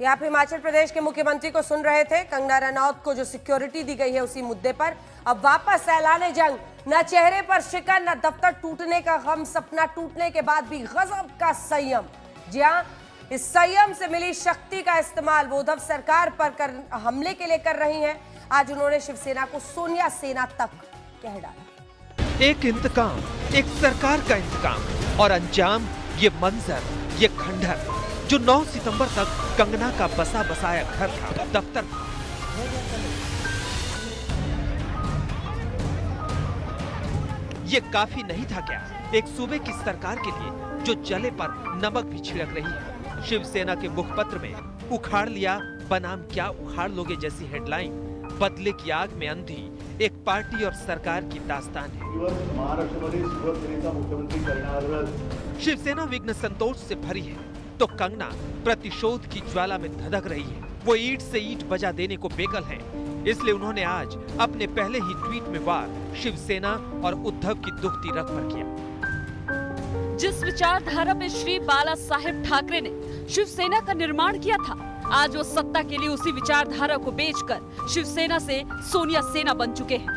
ये आप हिमाचल प्रदेश के मुख्यमंत्री को सुन रहे थे। कंगना रनौत को जो सिक्योरिटी दी गई है उसी मुद्दे पर अब वापस ऐलाने जंग। न चेहरे पर शिकन, न दफ्तर टूटने का गम, सपना टूटने के बाद भी गजब का संयम। जी हां, इस संयम से मिली शक्ति का इस्तेमाल वो उद्धव सरकार पर हमले के लिए कर रही हैं। आज उन्होंने शिवसेना को सोनिया सेना तक कह डाला। एक इंतकाम, एक सरकार का इंतकाम और अंजाम ये मंजर, ये खंडहर जो 9 सितंबर तक कंगना का बसा बसाया घर था, दफ्तर था। ये काफी नहीं था क्या एक सूबे की सरकार के लिए जो जले पर नमक भी छिड़क रही है। शिवसेना के मुखपत्र में उखाड़ लिया बनाम क्या उखाड़ लोगे जैसी हेडलाइन बदले की आग में अंधी एक पार्टी और सरकार की दास्तान है। शिवसेना विघ्न संतोष से भरी है तो कंगना प्रतिशोध की ज्वाला में धधक रही है। वो ईंट से ईंट बजा देने को बेकल है। इसलिए उन्होंने आज अपने पहले ही ट्वीट में वार शिवसेना और उद्धव की दुखती रग पर किया। जिस विचारधारा में श्री बाला साहेब ठाकरे ने शिवसेना का निर्माण किया था, आज वो सत्ता के लिए उसी विचारधारा को बेचकर शिवसेना से सोनिया सेना बन चुके हैं।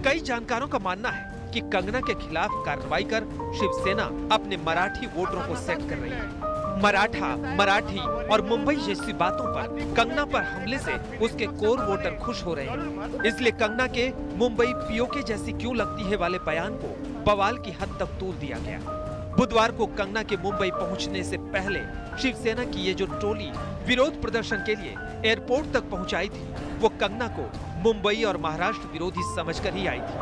कई जानकारों का मानना है कि कंगना के खिलाफ कार्रवाई कर शिवसेना अपने मराठी वोटरों को सेट कर रही है। मराठा, मराठी और मुंबई जैसी बातों पर कंगना पर हमले से उसके कोर वोटर खुश हो रहे हैं। इसलिए कंगना के मुंबई पीओके जैसी क्यों लगती है वाले बयान को बवाल की हद तक तूल दिया गया। बुधवार को कंगना के मुंबई पहुंचने से पहले शिवसेना की ये जो टोली विरोध प्रदर्शन के लिए एयरपोर्ट तक पहुंचाई थी, वो कंगना को मुंबई और महाराष्ट्र विरोधी समझकर ही आई थी।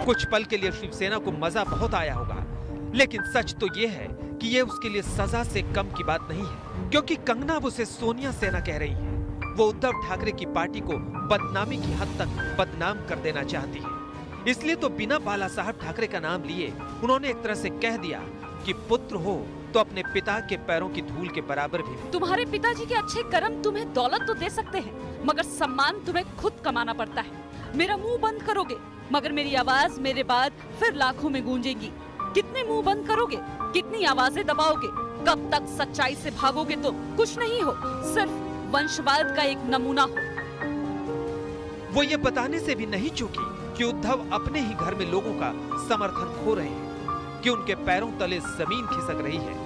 कुछ पल के लिए शिवसेना को मजा बहुत आया होगा, लेकिन सच तो ये है कि ये उसके लिए सजा से कम की बात नहीं है, क्योंकि कंगना अब उसे सोनिया सेना कह रही है। वो उद्धव ठाकरे की पार्टी को बदनामी की हद तक बदनाम कर देना चाहती है। इसलिए तो बिना बाला साहब ठाकरे का नाम लिए उन्होंने एक तरह से कह दिया कि पुत्र हो तो अपने पिता के पैरों की धूल के बराबर भी। तुम्हारे पिताजी के अच्छे कर्म तुम्हें दौलत तो दे सकते हैं, मगर सम्मान तुम्हें खुद कमाना पड़ता है। मेरा मुंह बंद करोगे, मगर मेरी आवाज मेरे बाद फिर लाखों में गूंजेगी। कितने मुंह बंद करोगे, कितनी आवाजें दबाओगे, कब तक सच्चाई से भागोगे तुम? कुछ नहीं हो, सिर्फ वंशवाद का एक नमूना हो। वो ये बताने से भी नहीं चूकी कि उद्धव अपने ही घर में लोगों का समर्थन खो रहे हैं, कि उनके पैरों तले जमीन खिसक रही है।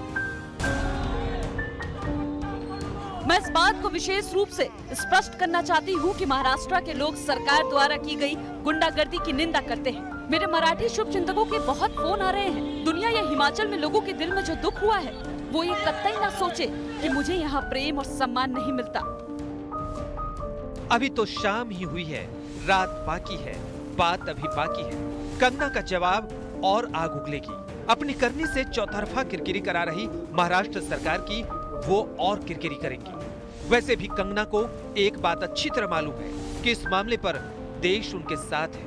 मैं इस बात को विशेष रूप से स्पष्ट करना चाहती हूँ कि महाराष्ट्र के लोग सरकार द्वारा की गई गुंडागर्दी की निंदा करते हैं। मेरे मराठी शुभचिंतकों के बहुत फोन आ रहे हैं। दुनिया या हिमाचल में लोगों के दिल में जो दुख हुआ है, वो ये कतई ना सोचे कि मुझे यहाँ प्रेम और सम्मान नहीं मिलता। अभी तो शाम ही हुई है, रात बाकी है, बात अभी बाकी है। कंगना का जवाब और आग उगलेगी। अपनी करनी से चौतरफा किरकिरी करा रही महाराष्ट्र सरकार की वो और किरकिरी करेंगी। वैसे भी कंगना को एक बात अच्छी तरह मालूम है कि इस मामले पर देश उनके साथ है।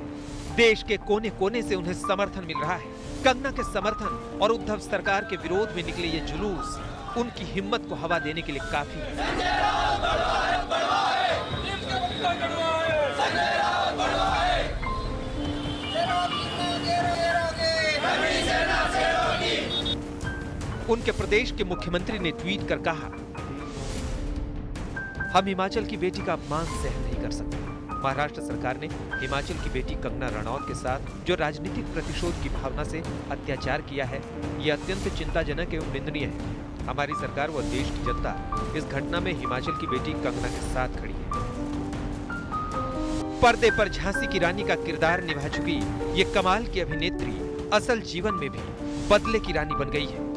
देश के कोने कोने से उन्हें समर्थन मिल रहा है। कंगना के समर्थन और उद्धव सरकार के विरोध में निकले ये जुलूस उनकी हिम्मत को हवा देने के लिए काफी है। उनके प्रदेश के मुख्यमंत्री ने ट्वीट कर कहा, हम हिमाचल की बेटी का अपमान सहन नहीं कर सकते। महाराष्ट्र सरकार ने हिमाचल की बेटी कंगना रनौत के साथ जो राजनीतिक प्रतिशोध की भावना से अत्याचार किया है, यह अत्यंत चिंताजनक एवं निंदनीय है। हमारी सरकार व देश की जनता इस घटना में हिमाचल की बेटी कंगना के साथ खड़ी है। पर्दे पर झांसी की रानी का किरदार निभा चुकी ये कमाल की अभिनेत्री असल जीवन में भी बदले की रानी बन गई है।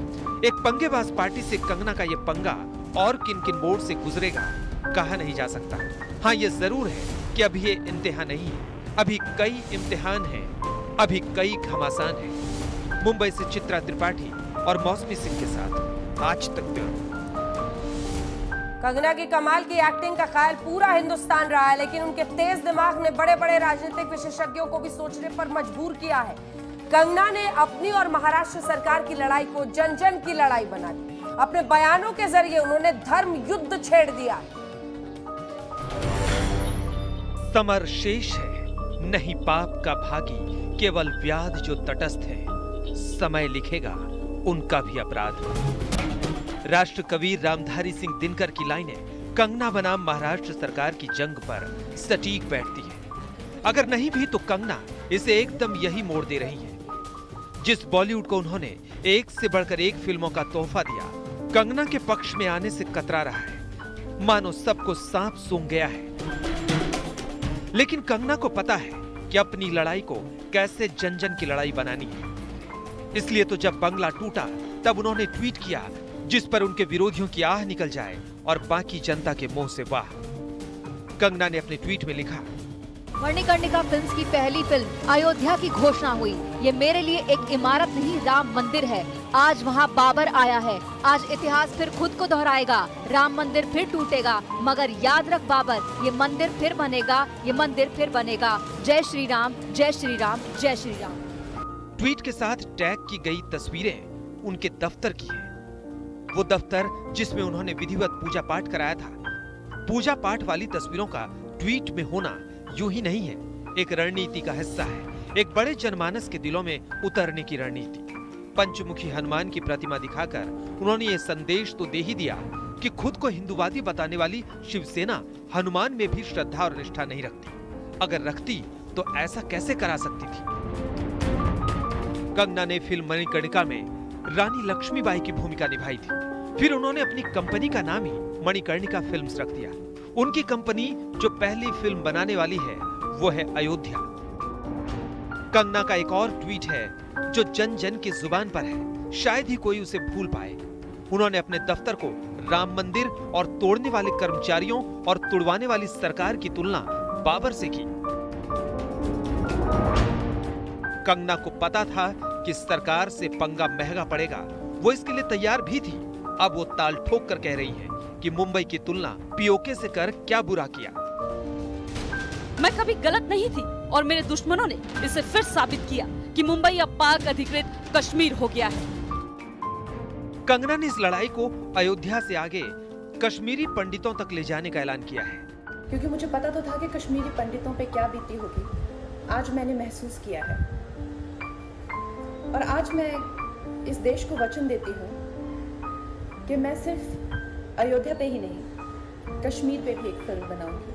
एक पंगेबाज पार्टी से कंगना का ये पंगा और किन किन मोड़ से गुजरेगा कहा नहीं जा सकता। हाँ, ये जरूर है कि अभी ये इंतहा नहीं है, अभी कई इम्तिहान हैं, अभी कई घमासान हैं। मुंबई से चित्रा त्रिपाठी और मौसमी सिंह के साथ आज तक ब्यूरो। कंगना की कमाल की एक्टिंग का ख्याल पूरा हिंदुस्तान रहा है, लेकिन उनके तेज दिमाग ने बड़े बड़े राजनीतिक विशेषज्ञों को भी सोचने पर मजबूर किया है। कंगना ने अपनी और महाराष्ट्र सरकार की लड़ाई को जन जन की लड़ाई बना दी। अपने बयानों के जरिए उन्होंने धर्म युद्ध छेड़ दिया। समर शेष है नहीं पाप का भागी, केवल व्याध जो तटस्थ है। समय लिखेगा उनका भी अपराध। राष्ट्र कवि रामधारी सिंह दिनकर की लाइनें कंगना बनाम महाराष्ट्र सरकार की जंग पर सटीक बैठती है। अगर नहीं भी तो कंगना इसे एकदम यही मोड़ दे रही है। जिस बॉलीवुड को उन्होंने एक से बढ़कर एक फिल्मों का तोहफा दिया, कंगना के पक्ष में आने से कतरा रहा है, मानो सबको सांप सूंघ गया है। लेकिन कंगना को पता है कि अपनी लड़ाई को कैसे जन जन की लड़ाई बनानी है। इसलिए तो जब बंगला टूटा तब उन्होंने ट्वीट किया जिस पर उनके विरोधियों की आह निकल जाए और बाकी जनता के मुंह से वाह। कंगना ने अपने ट्वीट में लिखा, मणिकर्णिका फिल्म्स की पहली फिल्म अयोध्या की घोषणा हुई। ये मेरे लिए एक इमारत नहीं, राम मंदिर है। आज वहाँ बाबर आया है। आज इतिहास फिर खुद को दोहराएगा। राम मंदिर फिर टूटेगा, मगर याद रख बाबर, ये मंदिर फिर बनेगा, ये मंदिर फिर बनेगा। जय श्री राम, जय श्री राम, जय श्री राम। ट्वीट के साथ टैग की गई तस्वीरें उनके दफ्तर की हैं। वो दफ्तर जिसमें उन्होंने विधिवत पूजा पाठ कराया था। पूजा पाठ वाली तस्वीरों का ट्वीट में होना यूं ही नहीं है, एक रणनीति का हिस्सा है, एक बड़े जनमानस के दिलों में उतरने की रणनीति। पंचमुखी हनुमान की प्रतिमा दिखाकर उन्होंने ये संदेश तो दे ही दिया कि खुद को हिंदूवादी बताने वाली शिवसेना हनुमान में भी श्रद्धा और निष्ठा नहीं रखती। अगर रखती तो ऐसा कैसे करा सकती थी। कंगना ने फिल्म मणिकर्णिका में रानी लक्ष्मीबाई की भूमिका निभाई थी। फिर उन्होंने अपनी कंपनी का नाम ही मणिकर्णिका फिल्म्स रख दिया। उनकी कंपनी जो पहली फिल्म बनाने वाली है वो है अयोध्या। कंगना का एक और ट्वीट है जो जन जन की जुबान पर है, शायद ही कोई उसे भूल पाए। उन्होंने अपने दफ्तर को राम मंदिर और तोड़ने वाले कर्मचारियों और तुड़वाने वाली सरकार की तुलना बाबर से की। कंगना को पता था कि सरकार से पंगा महंगा पड़ेगा, वो इसके लिए तैयार भी थी। अब वो ताल ठोक कर कह रही है कि मुंबई की तुलना पीओके से कर क्या बुरा किया। मैं कभी गलत नहीं थी और मेरे दुश्मनों ने इसे फिर साबित किया कि मुंबई अब पाक अधिकृत कश्मीर हो गया है। कंगना ने इस लड़ाई को अयोध्या से आगे कश्मीरी पंडितों तक ले जाने का ऐलान किया है। क्योंकि मुझे पता तो था कि कश्मीरी पंडितों पे क्या बीती होगी। आज मैंने महसूस किया है और आज मैं इस देश को वचन देती हूँ कि मैं सिर्फ अयोध्या पे ही नहीं, कश्मीर पे भी एक फिल्म बनाऊंगी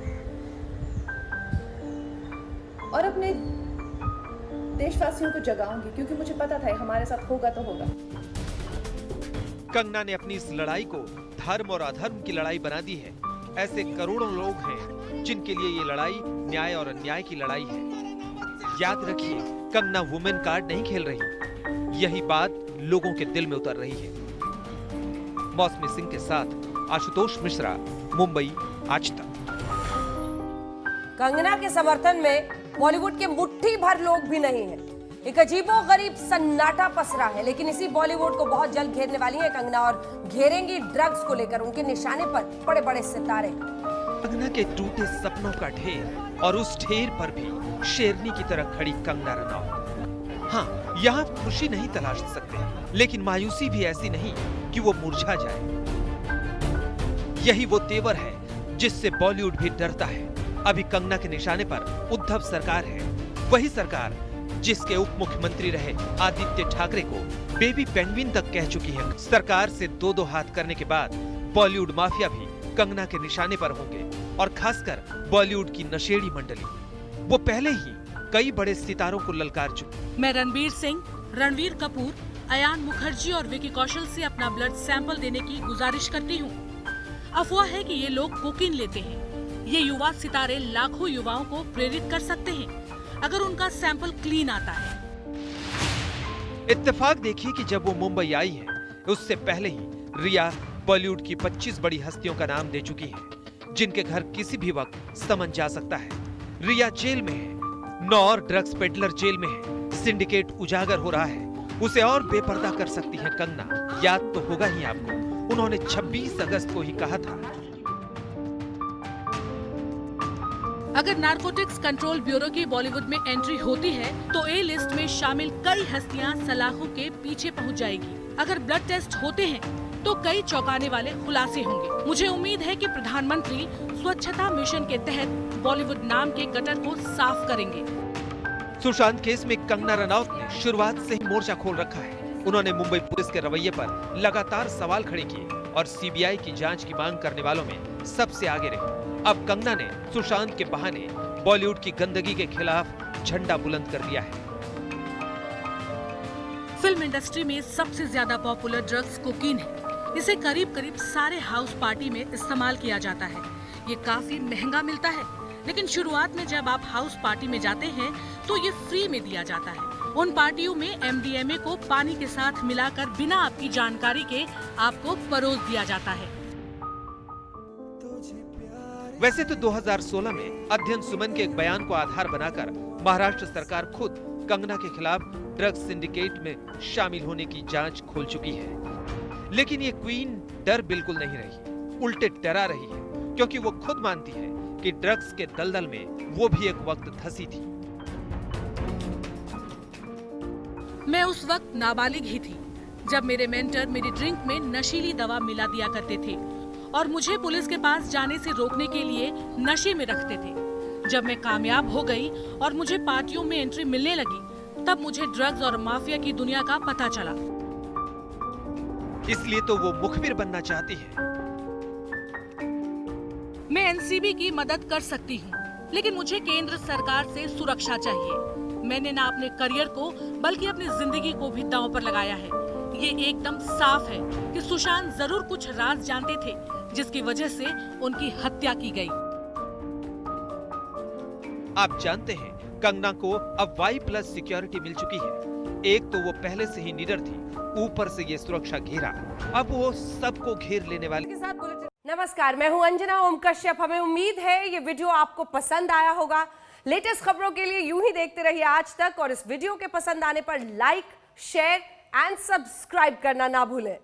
और अपने देशवासियों को जगाऊंगी, क्योंकि मुझे पता था हमारे साथ होगा तो होगा। कंगना ने अपनी इस लड़ाई को धर्म और अधर्म की लड़ाई बना दी है। ऐसे करोड़ों लोग हैं जिनके लिए ये लड़ाई न्याय और अन्याय की लड़ाई है। याद रखिए, कंगना वुमेन कार्ड नहीं खेल रही। यही बात लोगों के दिल में उतर रही है। मौसमी सिंह के साथ आशुतोष मिश्रा, मुंबई, आज तक। कंगना के समर्थन में बॉलीवुड के मुट्ठी भर लोग भी नहीं हैं। एक अजीबोगरीब सन्नाटा पसरा है, लेकिन इसी बॉलीवुड को बहुत जल्द घेरने वाली है कंगना और घेरेंगी ड्रग्स को लेकर उनके निशाने पर बड़े बड़े सितारे। कंगना के टूटे सपनों का ढेर और उस ढेर पर भी शेरनी की तरह खड़ी कंगना रनौत। हाँ, यहाँ खुशी नहीं तलाश सकते, लेकिन मायूसी भी ऐसी नहीं कि वो मुरझा जाए। यही वो तेवर है जिससे बॉलीवुड भी डरता है। अभी कंगना के निशाने पर उद्धव सरकार है, वही सरकार जिसके उप मुख्यमंत्री रहे आदित्य ठाकरे को बेबी पेंगुइन तक कह चुकी है। सरकार से दो दो हाथ करने के बाद बॉलीवुड माफिया भी कंगना के निशाने पर होंगे, और खासकर बॉलीवुड की नशेड़ी मंडली। वो पहले ही कई बड़े सितारों को ललकार चुकी। मैं रणवीर सिंह, रणवीर कपूर, अयान मुखर्जी और विकी कौशल से अपना ब्लड सैंपल देने की गुजारिश करती हूँ। अफवाह है कि ये लोग कोकीन लेते हैं। ये युवा सितारे लाखों युवाओं को प्रेरित कर सकते हैं अगर उनका सैंपल क्लीन आता है। इत्तेफाक देखिए कि जब वो मुंबई आई है, उससे पहले ही रिया बॉलीवुड की 25 बड़ी हस्तियों का नाम दे चुकी है, जिनके घर किसी भी वक्त समन जा सकता है। रिया जेल में है, 9 और ड्रग्स पेडलर जेल में है, सिंडिकेट उजागर हो रहा है। उसे और बेपर्दा कर सकती है कंगना। याद तो होगा ही आपको, उन्होंने 26 अगस्त को ही कहा था, अगर नारकोटिक्स कंट्रोल ब्यूरो की बॉलीवुड में एंट्री होती है तो ए लिस्ट में शामिल कई हस्तियां सलाखों के पीछे पहुंच जाएगी। अगर ब्लड टेस्ट होते हैं तो कई चौंकाने वाले खुलासे होंगे। मुझे उम्मीद है कि प्रधानमंत्री स्वच्छता मिशन के तहत बॉलीवुड नाम के गटर को साफ करेंगे। सुशांत केस में कंगना रनौत ने शुरुआत से ही मोर्चा खोल रखा है। उन्होंने मुंबई पुलिस के रवैये पर लगातार सवाल खड़े किए और सीबीआई की जांच की मांग करने वालों में सबसे आगे रही। अब कंगना ने सुशांत के बहाने बॉलीवुड की गंदगी के खिलाफ झंडा बुलंद कर दिया है। फिल्म इंडस्ट्री में सबसे ज्यादा पॉपुलर ड्रग्स कोकीन है। इसे करीब करीब सारे हाउस पार्टी में इस्तेमाल किया जाता है। ये काफी महंगा मिलता है, लेकिन शुरुआत में जब आप हाउस पार्टी में जाते हैं तो ये फ्री में दिया जाता है। उन पार्टियों में एमडीएमए को पानी के साथ मिलाकर बिना आपकी जानकारी के आपको परोस दिया जाता है। वैसे तो 2016 में अध्ययन सुमन के एक बयान को आधार बनाकर महाराष्ट्र सरकार खुद कंगना के खिलाफ ड्रग्स सिंडिकेट में शामिल होने की जांच खोल चुकी है। लेकिन ये क्वीन डर बिल्कुल नहीं रही, उल्टे डरा रही है, क्योंकि वो खुद मानती है कि ड्रग्स के दलदल में वो भी एक वक्त धंसी थी। मैं उस वक्त नाबालिग ही थी जब मेरे मेंटर मेरी ड्रिंक में नशीली दवा मिला दिया करते थे और मुझे पुलिस के पास जाने से रोकने के लिए नशे में रखते थे। जब मैं कामयाब हो गई और मुझे पार्टियों में एंट्री मिलने लगी, तब मुझे ड्रग्स और माफिया की दुनिया का पता चला। इसलिए तो वो मुखबिर बनना चाहती है। मैं एनसीबी की मदद कर सकती हूँ, लेकिन मुझे केंद्र सरकार से सुरक्षा चाहिए। मैंने ना अपने करियर को बल्कि अपनी जिंदगी को भी दांव पर लगाया है। ये एकदम साफ है कि सुशांत जरूर कुछ राज जानते थे, जिसकी वजह से उनकी हत्या की गई। आप जानते हैं कंगना को अब Y+ सिक्योरिटी मिल चुकी है। एक तो वो पहले से ही निडर थी, ऊपर से ये सुरक्षा घेरा, अब वो सबको घेर लेने वाली। नमस्कार, मैं हूं अंजना ओम कश्यप। हमें उम्मीद है ये वीडियो आपको पसंद आया होगा। लेटेस्ट खबरों के लिए यूं ही देखते रहिए आज तक, और इस वीडियो के पसंद आने पर लाइक, शेयर एंड सब्सक्राइब करना ना भूलें।